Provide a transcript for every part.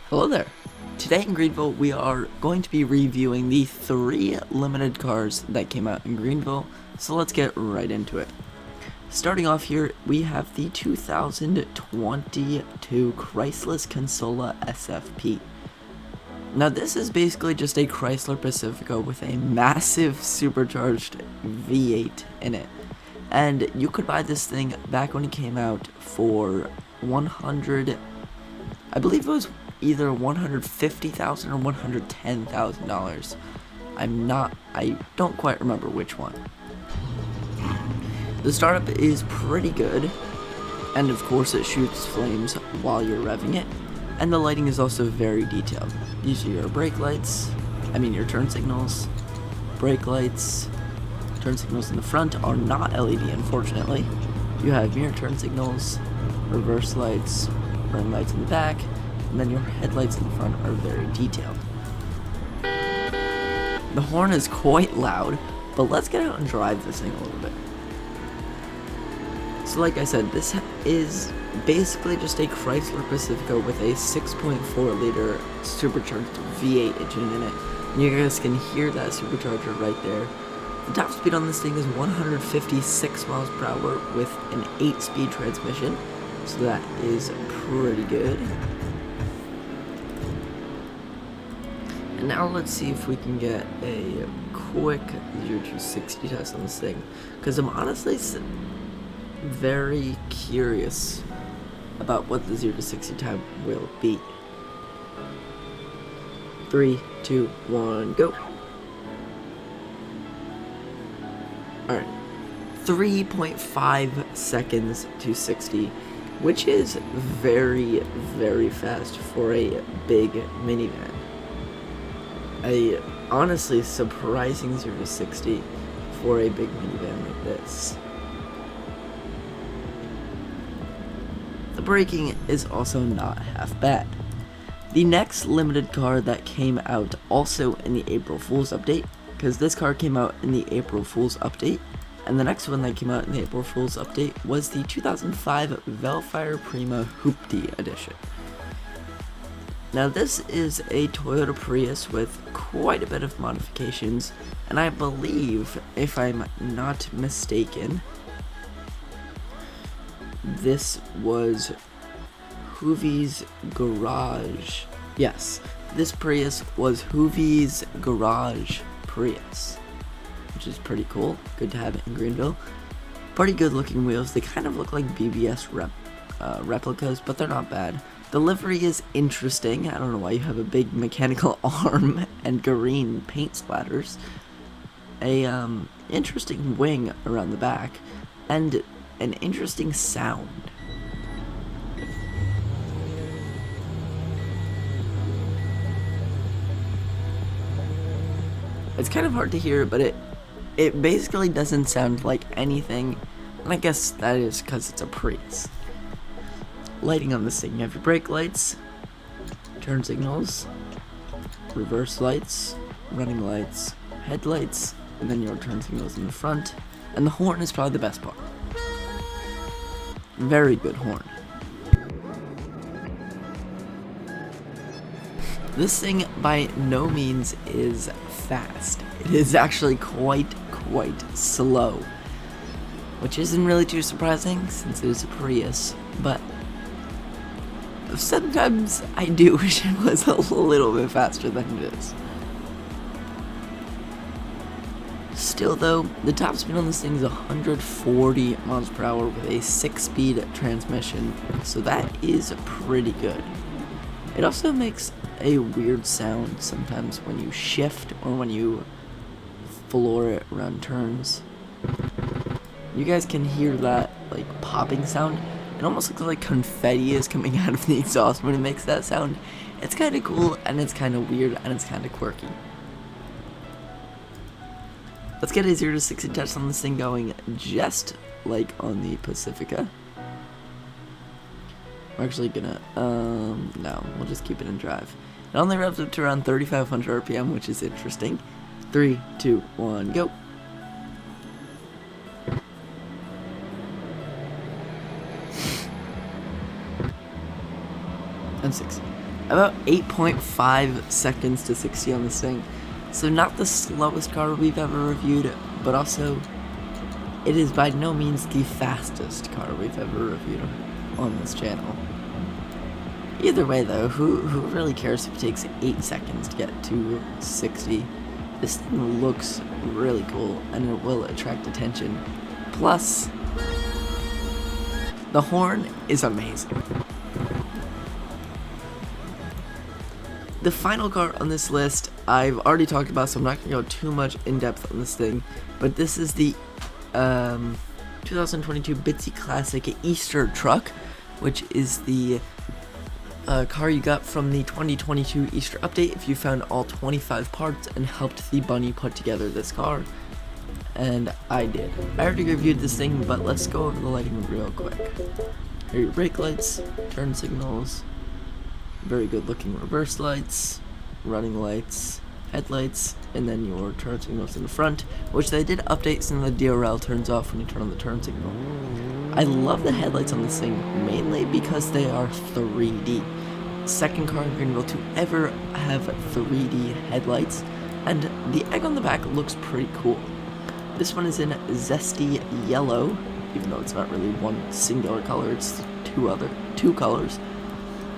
Hello there. Today in Greenville, we are going to be reviewing the 3 limited cars that came out in Greenville, so let's get right into it. Starting off here, we have the 2022 Chryslus Consola SFP. Now this is basically just a Chrysler Pacifica with a massive supercharged V8 in it. And you could buy this thing back when it came out for I believe it was either $150,000 or $110,000. I don't quite remember which one. The startup is pretty good, and of course it shoots flames while you're revving it, and the lighting is also very detailed. These are your brake lights, your turn signals, brake lights. Turn signals in the front are not LED, unfortunately. You have mirror turn signals, reverse lights, running lights in the back, and then your headlights in the front are very detailed. The horn is quite loud, but let's get out and drive this thing a little bit. So like I said, this is basically just a Chrysler Pacifica with a 6.4 liter supercharged V8 engine in it. And you guys can hear that supercharger right there. The top speed on this thing is 156 miles per hour with an 8-speed transmission, so that is pretty good. And now let's see if we can get a quick 0 to 60 test on this thing, because I'm honestly very curious about what the 0 to 60 time will be. 3, 2, 1, go! Alright, 3.5 seconds to 60, which is very, very fast for a big minivan. A honestly surprising 0 to 60 for a big minivan like this. The braking is also not half bad. The next limited car that came out also in the April Fool's update, because this car came out in the April Fool's update, and the next one that came out in the April Fool's update was the 2005 Vellfire Prima Hooptie edition. Now this is a Toyota Prius with quite a bit of modifications, and I believe, if I'm not mistaken, this was Hoovie's garage. Yes, this Prius was Hoovie's garage Prius, which is pretty cool. Good to have it in Greenville. Pretty good looking wheels. They kind of look like BBS replicas, but they're not bad. The livery is interesting. I don't know why you have a big mechanical arm and green paint splatters. A interesting wing around the back, and an interesting sound. It's kind of hard to hear, but it basically doesn't sound like anything, and I guess that is because it's a Prius. Lighting on this thing, you have your brake lights, turn signals, reverse lights, running lights, headlights, and then your turn signals in the front, and the horn is probably the best part. Very good horn. This thing by no means is fast. It is actually quite slow, which isn't really too surprising since it is a Prius, but sometimes I do wish it was a little bit faster than it is. Still though, the top speed on this thing is 140 miles per hour with a 6-speed transmission, so that is pretty good. It also makes a weird sound sometimes when you shift or when you floor it around turns. You guys can hear that like popping sound. It almost looks like confetti is coming out of the exhaust when it makes that sound. It's kind of cool, and it's kind of weird, and it's kind of quirky. Let's get a 0 to 60 test on this thing going just like on the Pacifica. We're actually gonna, no, we'll just keep it in drive. It only revs up to around 3,500 RPM, which is interesting. 3, 2, 1, go. And 60. about 8.5 seconds to 60 on this thing. So not the slowest car we've ever reviewed, but also it is by no means the fastest car we've ever reviewed on this channel. Either way though, who really cares if it takes 8 seconds to get to 60? This thing looks really cool and it will attract attention. Plus, the horn is amazing. The final car on this list I've already talked about, so I'm not going to go too much in depth on this thing, but this is the 2022 Bitsy Classic Easter Truck, which is the car you got from the 2022 Easter update if you found all 25 parts and helped the bunny put together this car. And I did. I already reviewed this thing, but let's go over the lighting real quick. Here are your brake lights, turn signals, very good looking reverse lights, running lights, headlights, and then your turn signals in the front, which they did update since the DRL turns off when you turn on the turn signal. I love the headlights on this thing, mainly because they are 3D. Second car in Greenville to ever have 3D headlights, and the egg on the back looks pretty cool. This one is in zesty yellow, even though it's not really one singular color, it's two colors.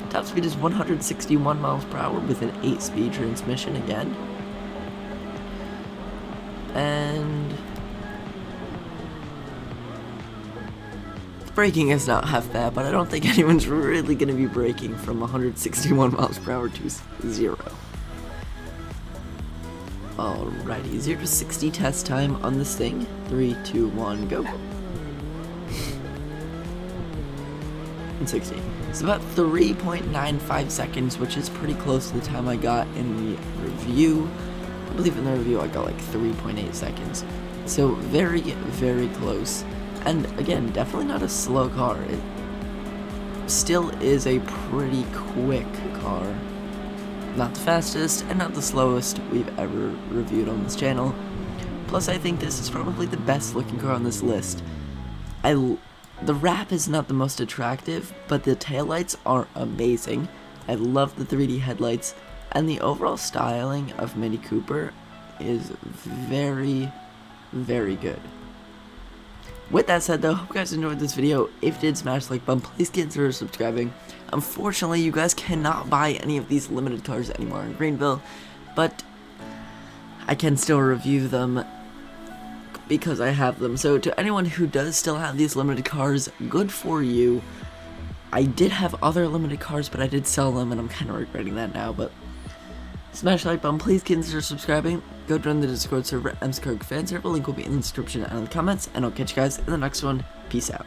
Top speed is 161 miles per hour with an 8-speed transmission again. And the braking is not half bad, but I don't think anyone's really going to be braking from 161 miles per hour to 0. Alrighty, 0 to 60 test time on this thing. 3, 2, 1, go. And 60. It's about 3.95 seconds, which is pretty close to the time I got in the review. I believe in the review I got like 3.8 seconds. So very, very close. And again, definitely not a slow car. It still is a pretty quick car. Not the fastest and not the slowest we've ever reviewed on this channel. Plus, I think this is probably the best looking car on this list. The wrap is not the most attractive, but the taillights are amazing. I love the 3D headlights, and the overall styling of Mini Cooper is very, very good. With that said though, hope you guys enjoyed this video. If you did, smash the like button, please consider subscribing. Unfortunately, you guys cannot buy any of these limited cars anymore in Greenville, but I can still review them because I have them. So to anyone who does still have these limited cars, good for you. I did have other limited cars, but I did sell them, and I'm kind of regretting that now, but smash the like button, please consider subscribing. Go join the Discord server, MSCarg fan server, link will be in the description and in the comments, and I'll catch you guys in the next one. Peace out.